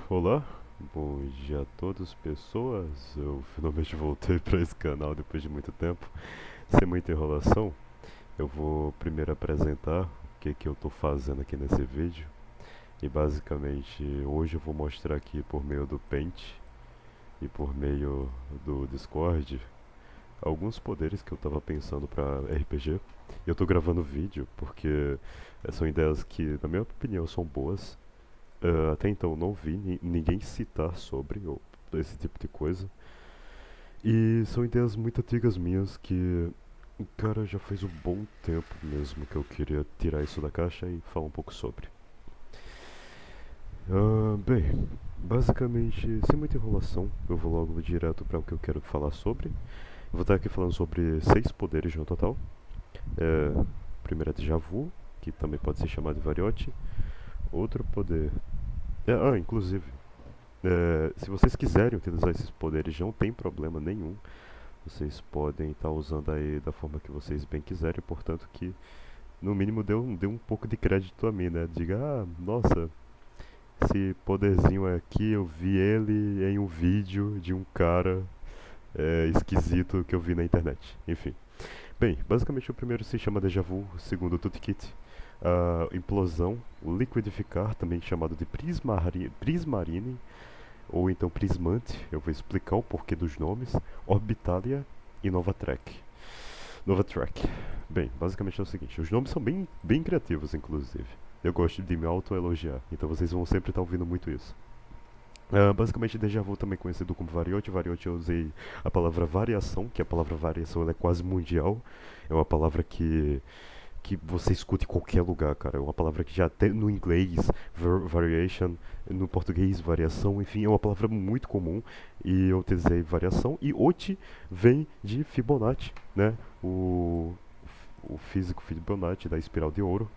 Olá, bom dia a todas pessoas. Eu finalmente voltei para esse canal depois de muito tempo. Sem muita enrolação, eu vou primeiro apresentar o que eu estou fazendo aqui nesse vídeo. E basicamente hoje eu vou mostrar aqui por meio do Paint e por meio do Discord alguns poderes que eu estava pensando para RPG. E eu estou gravando vídeo porque são ideias que, na minha opinião, são boas. Até então não vi ninguém citar sobre esse tipo de coisa. E são ideias muito antigas minhas que, cara, já faz um bom tempo mesmo que eu queria tirar isso da caixa e falar um pouco sobre. Bem, basicamente, sem muita enrolação, eu vou logo direto para o que eu quero falar sobre. Eu vou estar aqui falando sobre 6 poderes no total. Primeiro é Déjà Vu, que também pode ser chamado de Variote. Outro poder. Inclusive, se vocês quiserem utilizar esses poderes, não tem problema nenhum. Vocês podem estar usando aí da forma que vocês bem quiserem, portanto que no mínimo dê um pouco de crédito a mim, né? Diga, nossa, esse poderzinho aqui eu vi ele em um vídeo de um cara esquisito que eu vi na internet. Enfim. Bem, basicamente o primeiro se chama Déjà Vu, o segundo Tutkit. Implosão, liquidificar, também chamado de Prismarine, ou então Prismante, eu vou explicar o porquê dos nomes, Orbitalia e Novatrack. Novatrack. Bem, basicamente é o seguinte, os nomes são bem criativos, inclusive. Eu gosto de me auto-elogiar, então vocês vão sempre estar ouvindo muito isso. Basicamente, Déjà Vu também conhecido como Variote. Variote eu usei a palavra variação, que a palavra variação ela é quase mundial. É uma palavra que você escuta em qualquer lugar, cara. É uma palavra que já até no inglês, variation, no português, variação, enfim, é uma palavra muito comum. E eu utilizei variação. E oti vem de Fibonacci, né? O físico Fibonacci da espiral de ouro.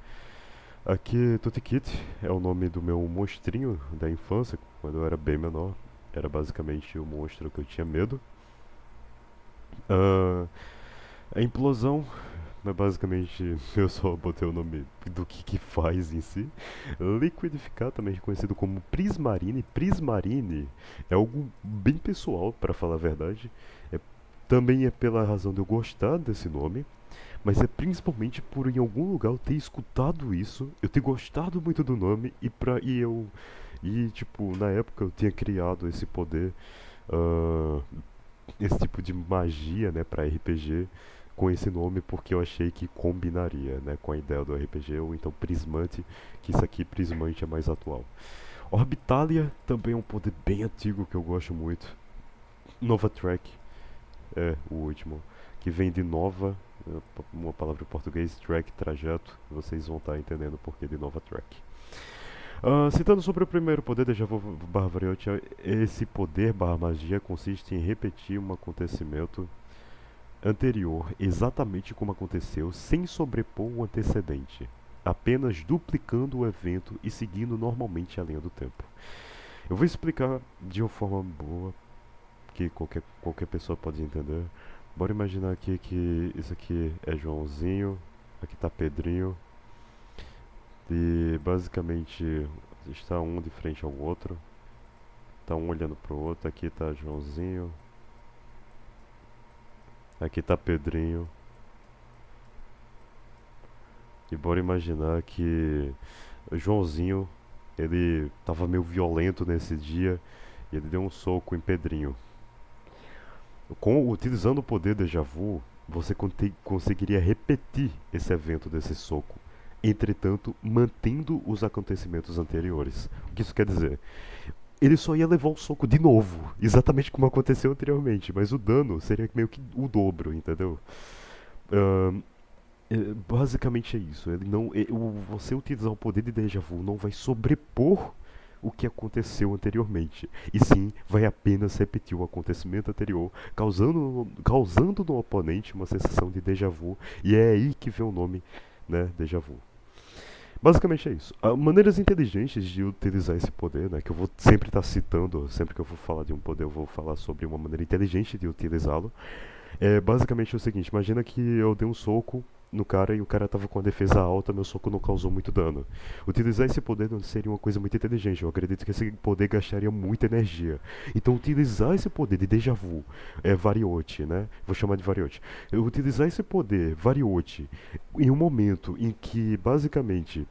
Aqui, Tutikit é o nome do meu monstrinho da infância, quando eu era bem menor. Era basicamente o monstro que eu tinha medo. Ah, a implosão, mas basicamente eu só botei o nome do que faz em si. Liquidificar, também conhecido como Prismarine. Prismarine é algo bem pessoal, para falar a verdade. É, também é pela razão de eu gostar desse nome, mas é principalmente por em algum lugar eu ter escutado isso, eu ter gostado muito do nome e tipo, na época eu tinha criado esse poder, ah, esse tipo de magia, né, para RPG com esse nome porque eu achei que combinaria, né, com a ideia do RPG ou então Prismante, que isso aqui Prismante é mais atual. Orbitalia também é um poder bem antigo que eu gosto muito. Nova Track é o último, que vem de nova, uma palavra em português, track, trajeto. Vocês vão estar entendendo o porquê de nova track. Citando sobre o primeiro poder, Déjà Vu barra Variante, esse poder barra magia consiste em repetir um acontecimento anterior exatamente como aconteceu, sem sobrepor o antecedente, apenas duplicando o evento e seguindo normalmente a linha do tempo. Eu vou explicar de uma forma boa que qualquer pessoa pode entender. Bora imaginar aqui que isso aqui é Joãozinho, aqui tá Pedrinho, e basicamente está um de frente ao outro, tá um olhando pro outro, aqui tá Joãozinho, aqui tá Pedrinho, e bora imaginar que o Joãozinho, ele tava meio violento nesse dia, e ele deu um soco em Pedrinho. Utilizando o poder Déjà Vu, você conseguiria repetir esse evento desse soco, entretanto, mantendo os acontecimentos anteriores. O que isso quer dizer? Ele só ia levar o soco de novo, exatamente como aconteceu anteriormente, mas o dano seria meio que o dobro, entendeu? Ahn, Basicamente é isso. Ele não, você utilizar o poder de Déjà Vu não vai sobrepor o que aconteceu anteriormente, e sim vai apenas repetir o acontecimento anterior, causando no oponente uma sensação de déjà vu, e é aí que vem o nome, né, déjà vu. Basicamente é isso. Há maneiras inteligentes de utilizar esse poder, né, que eu vou sempre estar citando, sempre que eu vou falar de um poder, eu vou falar sobre uma maneira inteligente de utilizá-lo. É basicamente o seguinte: imagina que eu dei um soco no cara e o cara tava com a defesa alta, meu soco não causou muito dano. Utilizar esse poder não seria uma coisa muito inteligente, eu acredito que esse poder gastaria muita energia. Então utilizar esse poder de déjà vu, variote, né? Vou chamar de variote. Utilizar esse poder, variote, em um momento em que basicamente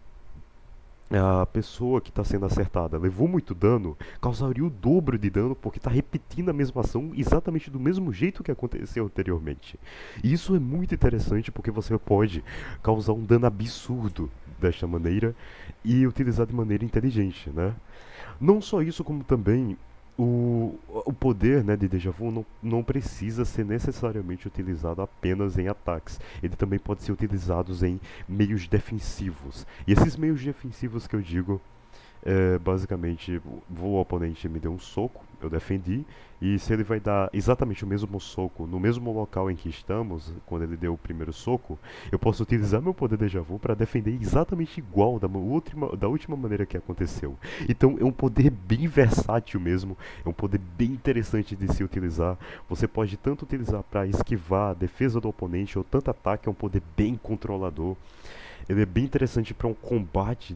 a pessoa que está sendo acertada levou muito dano, causaria o dobro de dano porque está repetindo a mesma ação exatamente do mesmo jeito que aconteceu anteriormente. E isso é muito interessante porque você pode causar um dano absurdo desta maneira e utilizar de maneira inteligente, né? Não só isso, como também o poder, né, de Déjà Vu não precisa ser necessariamente utilizado apenas em ataques. Ele também pode ser utilizado em meios defensivos. E esses meios defensivos que eu digo basicamente, o oponente me deu um soco, eu defendi, e se ele vai dar exatamente o mesmo soco no mesmo local em que estamos, quando ele deu o primeiro soco, eu posso utilizar meu poder Déjà Vu para defender exatamente igual da última maneira que aconteceu. Então é um poder bem versátil mesmo, é um poder bem interessante de se utilizar. Você pode tanto utilizar para esquivar a defesa do oponente ou tanto ataque, é um poder bem controlador. Ele é bem interessante para um combate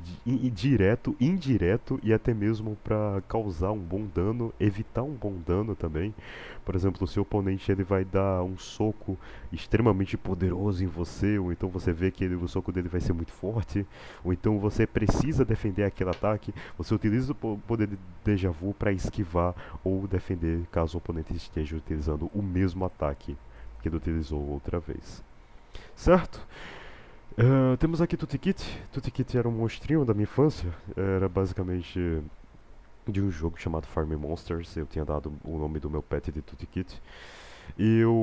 direto, indireto e até mesmo para causar um bom dano, evitar um bom dano também. Por exemplo, o seu oponente ele vai dar um soco extremamente poderoso em você, ou então você vê que o soco dele vai ser muito forte, ou então você precisa defender aquele ataque, você utiliza o poder de déjà vu para esquivar ou defender caso o oponente esteja utilizando o mesmo ataque que ele utilizou outra vez. Certo? Temos aqui Tutikit. Tutikit era um monstrinho da minha infância. Era basicamente de um jogo chamado Farm Monsters. Eu tinha dado o nome do meu pet de Tutikit.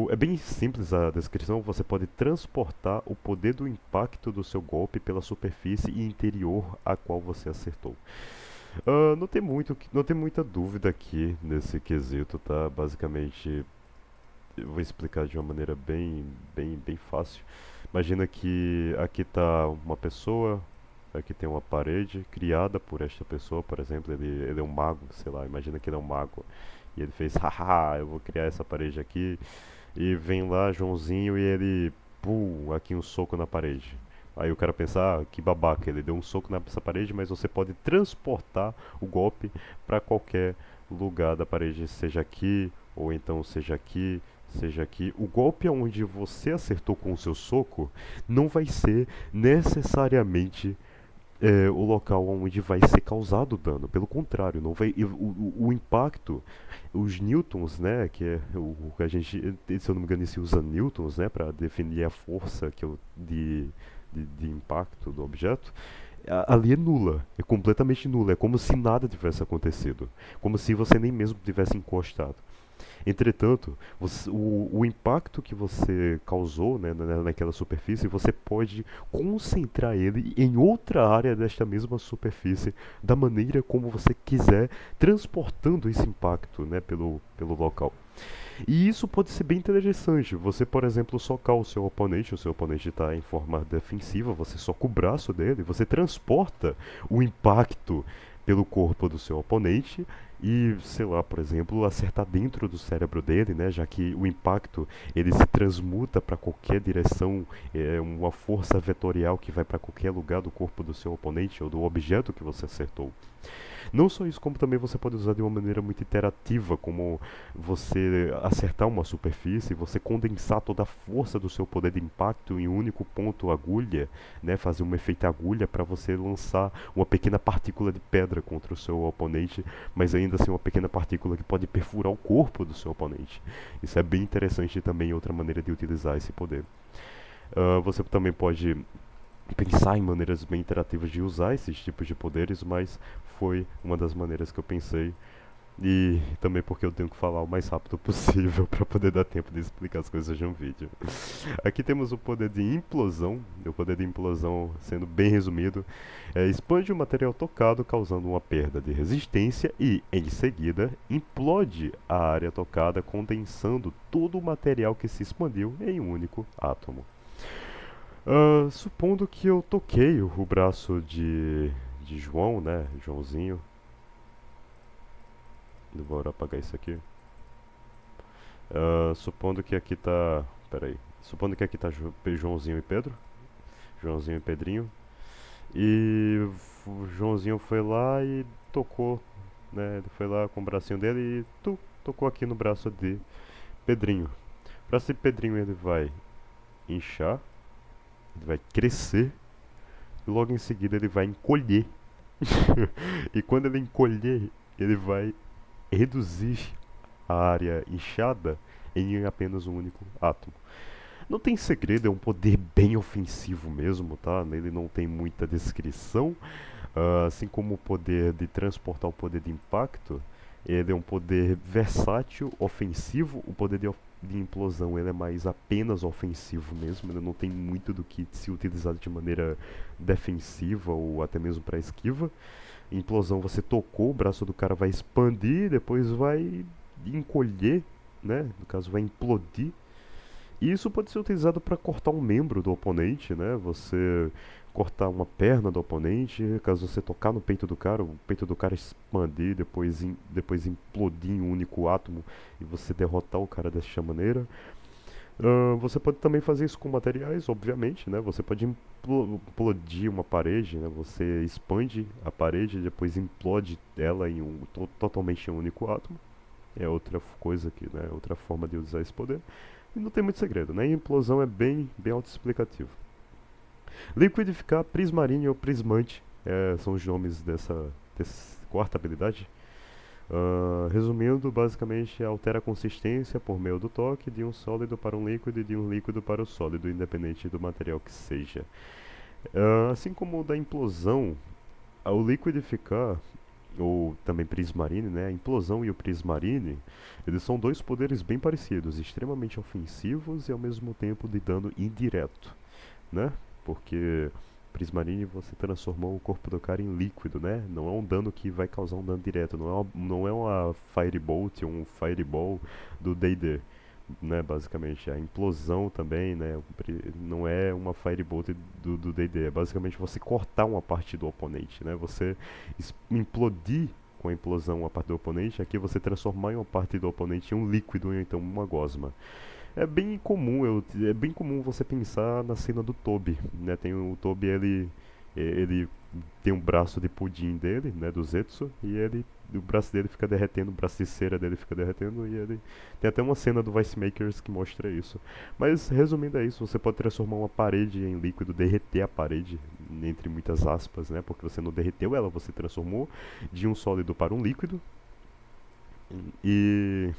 É bem simples a descrição. Você pode transportar o poder do impacto do seu golpe pela superfície interior a qual você acertou. Não tem muita dúvida aqui nesse quesito, tá? Basicamente, eu vou explicar de uma maneira bem fácil. Imagina que aqui está uma pessoa, aqui tem uma parede criada por esta pessoa, por exemplo, ele é um mago, sei lá, imagina que ele é um mago. E ele fez, haha, eu vou criar essa parede aqui. E vem lá Joãozinho e ele, pum, aqui um soco na parede. Aí o cara pensa, ah, que babaca, ele deu um soco nessa parede, mas você pode transportar o golpe para qualquer lugar da parede, seja aqui, ou então seja aqui. O golpe onde você acertou com o seu soco não vai ser necessariamente o local onde vai ser causado o dano. Pelo contrário, não vai, o impacto, os newtons, né, que é o que a gente, se eu não me engano, se usa newtons, né, para definir a força de impacto do objeto. Ali é nula, é completamente nula, é como se nada tivesse acontecido, como se você nem mesmo tivesse encostado. Entretanto, o impacto que você causou, né, naquela superfície, você pode concentrar ele em outra área desta mesma superfície, da maneira como você quiser, transportando esse impacto, né, pelo local. E isso pode ser bem interessante. Você, por exemplo, socar o seu oponente está em forma defensiva, você soca o braço dele, você transporta o impacto pelo corpo do seu oponente e, sei lá, por exemplo, acertar dentro do cérebro dele, né, já que o impacto ele se transmuta para qualquer direção, é uma força vetorial que vai para qualquer lugar do corpo do seu oponente ou do objeto que você acertou. Não só isso, como também você pode usar de uma maneira muito interativa, como você acertar uma superfície, você condensar toda a força do seu poder de impacto em um único ponto agulha, né, fazer um efeito agulha para você lançar uma pequena partícula de pedra contra o seu oponente, mas ainda assim uma pequena partícula que pode perfurar o corpo do seu oponente. Isso é bem interessante também, outra maneira de utilizar esse poder. Você também pode pensar em maneiras bem interativas de usar esses tipos de poderes, mas foi uma das maneiras que eu pensei. E também porque eu tenho que falar o mais rápido possível para poder dar tempo de explicar as coisas de um vídeo. Aqui temos o poder de implosão. O poder de implosão, sendo bem resumido, expande o material tocado, causando uma perda de resistência e, em seguida, implode a área tocada, condensando todo o material que se expandiu em um único átomo. Supondo que eu toquei o braço de João, né? Joãozinho. Bora apagar isso aqui. Supondo que aqui tá. Pera aí. Supondo que aqui tá Joãozinho e Pedro. Joãozinho e Pedrinho. E o Joãozinho foi lá e tocou, né? Ele foi lá com o bracinho dele e tocou aqui no braço de Pedrinho. O braço de Pedrinho ele vai inchar, ele vai crescer e logo em seguida ele vai encolher. E quando ele encolher, ele vai reduzir a área inchada em apenas um único átomo. Não tem segredo, é um poder bem ofensivo mesmo, tá? Nele não tem muita descrição. Assim como o poder de transportar o poder de impacto, ele é um poder versátil, ofensivo. O poder de implosão ele é mais apenas ofensivo mesmo. Ele não tem muito do que se utilizar de maneira defensiva ou até mesmo para esquiva. Implosão, você tocou, o braço do cara vai expandir, depois vai encolher, né? No caso, vai implodir. E isso pode ser utilizado para cortar um membro do oponente, né? Você cortar uma perna do oponente, caso você tocar no peito do cara, o peito do cara expandir, depois implodir em um único átomo e você derrotar o cara dessa maneira. Você pode também fazer isso com materiais, obviamente, né? Você pode implodir uma parede, né? Você expande a parede e depois implode ela em totalmente em um único átomo. É outra coisa aqui, né? Outra forma de usar esse poder. E não tem muito segredo, né? A implosão é bem autoexplicativo. Liquidificar, prismarine ou prismante são os nomes dessa quarta habilidade. Resumindo, basicamente altera a consistência por meio do toque de um sólido para um líquido e de um líquido para o sólido, independente do material que seja. Assim como o da implosão, o liquidificar, ou também prismarine, né? A implosão e o prismarine, eles são dois poderes bem parecidos, extremamente ofensivos e ao mesmo tempo de dano indireto, né? Porque Prismarine você transformou o corpo do cara em líquido, né? Não é um dano que vai causar um dano direto, não é uma Firebolt ou um Fireball do D&D, né? Basicamente, a implosão também, né? Não é uma Firebolt do D&D, é basicamente você cortar uma parte do oponente, né? Você implodir com a implosão a parte do oponente, aqui você transformar em uma parte do oponente em um líquido ou então uma gosma. É bem comum você pensar na cena do Toby, né? Tem o Toby, ele tem um braço de pudim dele, né, do Zetsu, e o braço dele fica derretendo, o braço de cera dele fica derretendo, e ele tem até uma cena do Vice Makers que mostra isso. Mas resumindo é isso, você pode transformar uma parede em líquido, derreter a parede, entre muitas aspas, né? Porque você não derreteu ela, você transformou de um sólido para um líquido. E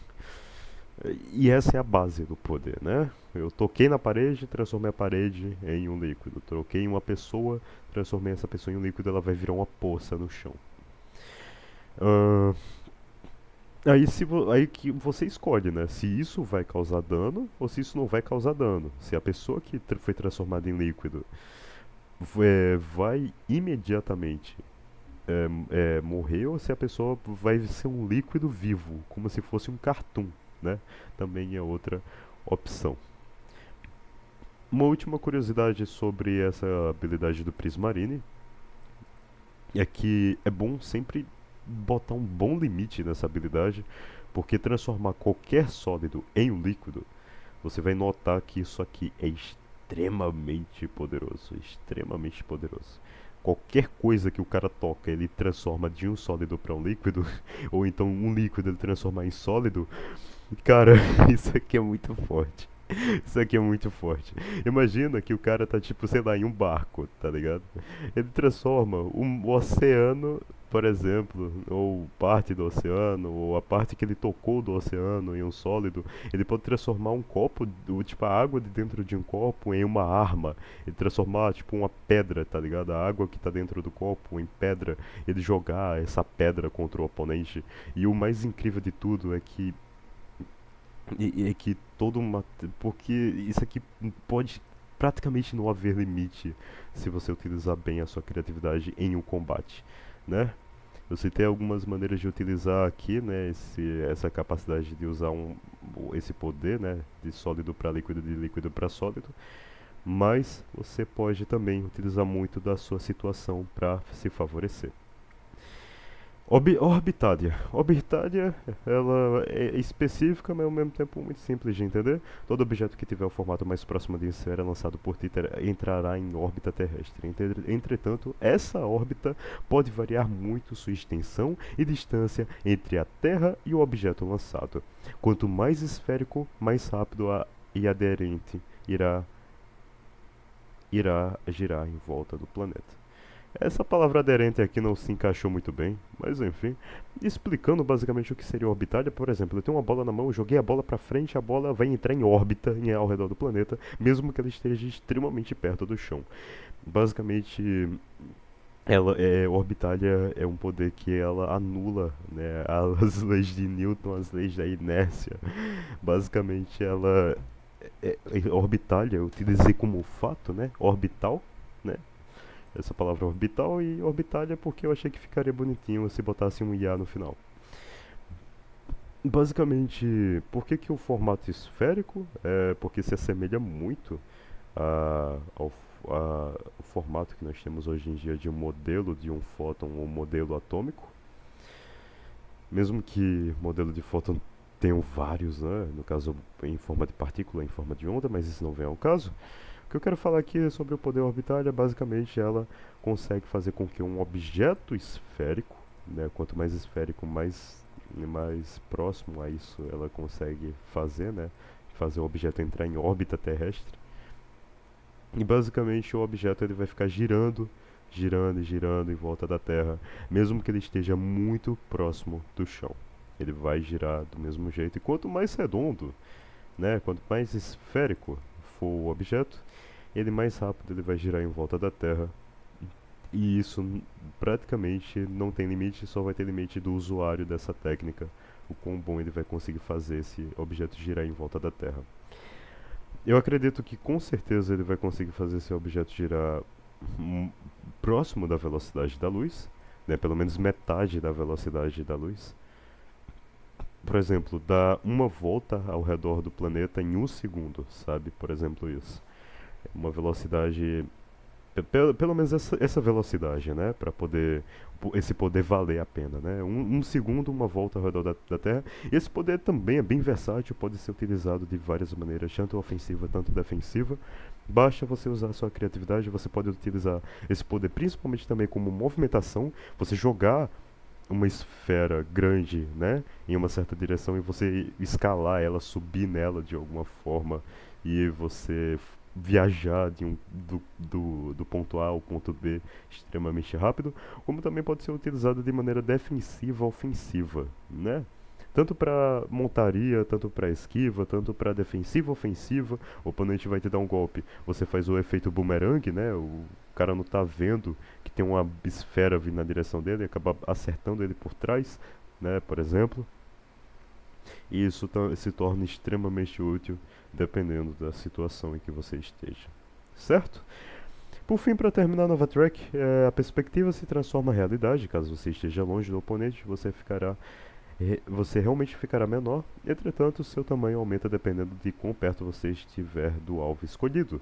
e essa é a base do poder, né? Eu toquei na parede, transformei a parede em um líquido. Troquei em uma pessoa, transformei essa pessoa em um líquido, ela vai virar uma poça no chão. Ahn, aí que você escolhe, né? Se isso vai causar dano ou se isso não vai causar dano. Se a pessoa que foi transformada em líquido vai imediatamente morrer ou se a pessoa vai ser um líquido vivo, como se fosse um cartoon, né? Também é outra opção. Uma última curiosidade sobre essa habilidade do Prismarine é que é bom sempre botar um bom limite nessa habilidade, porque transformar qualquer sólido em um líquido, você vai notar que isso aqui é extremamente poderoso, extremamente poderoso. Qualquer coisa que o cara toca, ele transforma de um sólido para um líquido, ou então um líquido ele transformar em sólido. Cara, isso aqui é muito forte. Isso aqui é muito forte. Imagina que o cara tá, tipo, sei lá, em um barco, tá ligado? Ele transforma o oceano, por exemplo, ou parte do oceano, ou a parte que ele tocou do oceano em um sólido. Ele pode transformar um copo, tipo, a água de dentro de um copo em uma arma. Ele transformar, tipo, uma pedra, tá ligado? A água que tá dentro do copo em pedra. Ele jogar essa pedra contra o oponente. E o mais incrível de tudo é que é que todo uma. Porque isso aqui pode praticamente não haver limite se você utilizar bem a sua criatividade em um combate, né? Eu citei algumas maneiras de utilizar aqui, né, essa capacidade de usar esse poder, né, de sólido para líquido, de líquido para sólido, mas você pode também utilizar muito da sua situação para se favorecer. Orbitália. Orbitália, ela é específica, mas ao mesmo tempo muito simples de entender. Todo objeto que tiver o formato mais próximo de esfera lançado por ti entrará em órbita terrestre. Entretanto, essa órbita pode variar muito sua extensão e distância entre a Terra e o objeto lançado. Quanto mais esférico, mais rápido e aderente irá girar em volta do planeta. Essa palavra aderente aqui não se encaixou muito bem, mas enfim, explicando basicamente o que seria orbitália, por exemplo, eu tenho uma bola na mão, eu joguei a bola para frente, a bola vai entrar em órbita ao redor do planeta, mesmo que ela esteja extremamente perto do chão. Basicamente, orbitália é um poder que ela anula, né, as leis de Newton, as leis da inércia. Basicamente, orbitália, eu utilizei como fato, né, orbital, né, essa palavra orbital, e orbitália porque eu achei que ficaria bonitinho se botasse um IA no final. Basicamente, por que, que o formato esférico? É porque se assemelha muito ao formato que nós temos hoje em dia de um modelo de um fóton ou modelo atômico. Mesmo que modelo de fóton tenham vários, né? No caso em forma de partícula, em forma de onda, mas isso não vem ao caso. O que eu quero falar aqui sobre o poder orbitália, basicamente ela consegue fazer com que um objeto esférico, né, quanto mais esférico, mais próximo a isso ela consegue fazer, né, fazer o objeto entrar em órbita terrestre. E basicamente o objeto ele vai ficar girando, girando e girando em volta da Terra, mesmo que ele esteja muito próximo do chão. Ele vai girar do mesmo jeito. E quanto mais redondo, né, quanto mais esférico for o objeto, ele mais rápido ele vai girar em volta da Terra. E isso praticamente não tem limite, só vai ter limite do usuário dessa técnica, o quão bom ele vai conseguir fazer esse objeto girar em volta da Terra. Eu acredito que com certeza ele vai conseguir fazer esse objeto girar próximo da velocidade da luz, né, pelo menos metade da velocidade da luz. Por exemplo, dar uma volta ao redor do planeta em um segundo, sabe? Por exemplo, isso. Uma velocidade pelo menos essa velocidade, né? Para poder esse poder valer a pena, né? Um segundo, uma volta ao redor da Terra. E esse poder também é bem versátil, pode ser utilizado de várias maneiras, tanto ofensiva, tanto defensiva. Basta você usar a sua criatividade, você pode utilizar esse poder principalmente também como movimentação, você jogar uma esfera grande, né, em uma certa direção e você escalar ela, subir nela de alguma forma e você viajar do ponto A ao ponto B extremamente rápido, como também pode ser utilizado de maneira defensiva ofensiva, né? Tanto para montaria, tanto para esquiva, tanto para defensiva ofensiva, o oponente vai te dar um golpe, você faz o efeito boomerang, né? O cara não tá vendo que tem uma esfera vindo na direção dele e acaba acertando ele por trás, né, por exemplo. E isso se torna extremamente útil dependendo da situação em que você esteja. Certo? Por fim, para terminar a nova track, a perspectiva se transforma em realidade. Caso você esteja longe do oponente, você realmente ficará menor. Entretanto, seu tamanho aumenta dependendo de quão perto você estiver do alvo escolhido.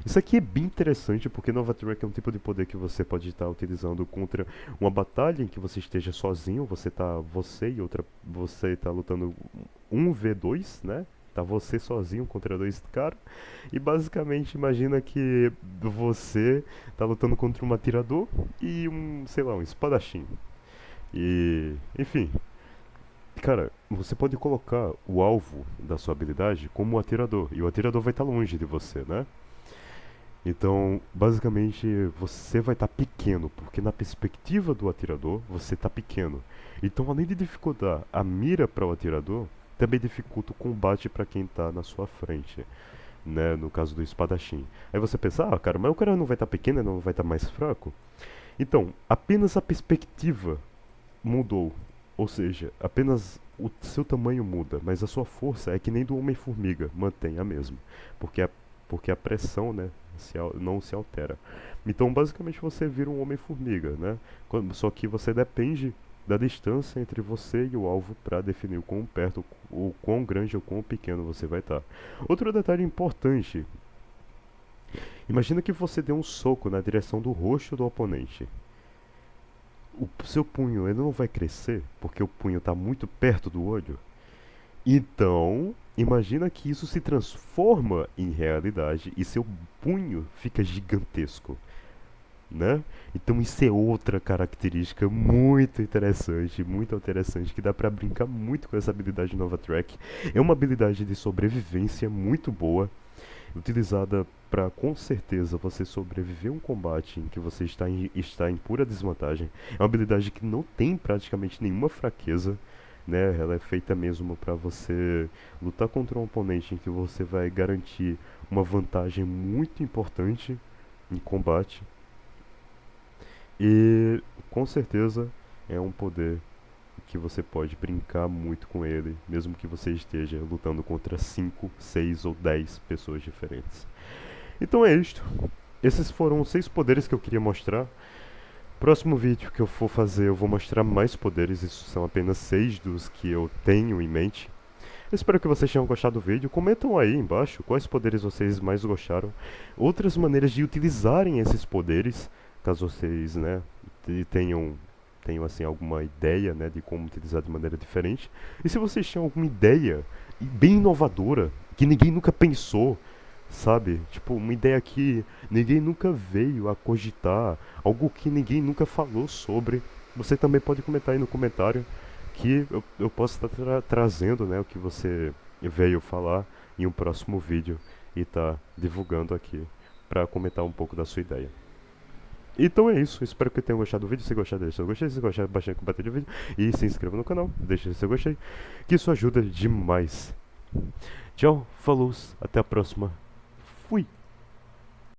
Isso aqui é bem interessante porque Nova Track é um tipo de poder que você pode estar utilizando contra uma batalha em que você esteja sozinho, você está lutando 1v2, né? Tá você sozinho contra dois caras. E basicamente imagina que você tá lutando contra um atirador e sei lá, um espadachim. E, enfim, cara, você pode colocar o alvo da sua habilidade como o atirador, e o atirador vai estar longe de você, né? Então, basicamente, você vai estar pequeno, porque na perspectiva do atirador, você está pequeno. Então, além de dificultar a mira para o atirador, também dificulta o combate para quem está na sua frente, né? No caso do espadachim. Aí você pensa, ah, cara, mas o cara não vai estar pequeno, não vai estar mais fraco? Então, apenas a perspectiva mudou. Ou seja, apenas o seu tamanho muda, mas a sua força é que nem do Homem-Formiga, mantém a mesma. Porque a pressão, né, não se altera. Então, basicamente, você vira um Homem-Formiga, né? Só que você depende da distância entre você e o alvo para definir o quão perto, o quão grande ou quão pequeno você vai estar. Outro detalhe importante: imagina que você dê um soco na direção do rosto do oponente. o seu punho ele não vai crescer porque o punho está muito perto do olho. Então, imagina que isso se transforma em realidade e seu punho fica gigantesco, né? Então isso é outra característica muito interessante, que dá pra brincar muito com essa habilidade Nova Track. É uma habilidade de sobrevivência muito boa, utilizada para com certeza você sobreviver a um combate em que você está em pura desvantagem. É uma habilidade que não tem praticamente nenhuma fraqueza, né? Ela é feita mesmo para você lutar contra um oponente em que você vai garantir uma vantagem muito importante em combate. E com certeza é um poder que você pode brincar muito com ele, mesmo que você esteja lutando contra 5, 6 ou 10 pessoas diferentes. Então é isto. Esses foram os 6 poderes que eu queria mostrar. Próximo vídeo que eu for fazer, eu vou mostrar mais poderes. Isso são apenas 6 dos que eu tenho em mente. Eu espero que vocês tenham gostado do vídeo. Comentam aí embaixo quais poderes vocês mais gostaram. Outras maneiras de utilizarem esses poderes, caso vocês, né, tenham assim alguma ideia, né, de como utilizar de maneira diferente. E se vocês tinham alguma ideia bem inovadora que ninguém nunca pensou, sabe? Tipo, uma ideia que ninguém nunca veio a cogitar, algo que ninguém nunca falou sobre, você também pode comentar aí no comentário que eu posso estar trazendo, né, o que você veio falar em um próximo vídeo e tá divulgando aqui para comentar um pouco da sua ideia. Então é isso, espero que tenham gostado do vídeo. Se gostar, deixa seu gostei. Se gostar, bastante compartilha o vídeo e se inscreva no canal, deixa seu gostei, que isso ajuda demais. Tchau, falou, até a próxima. Fui!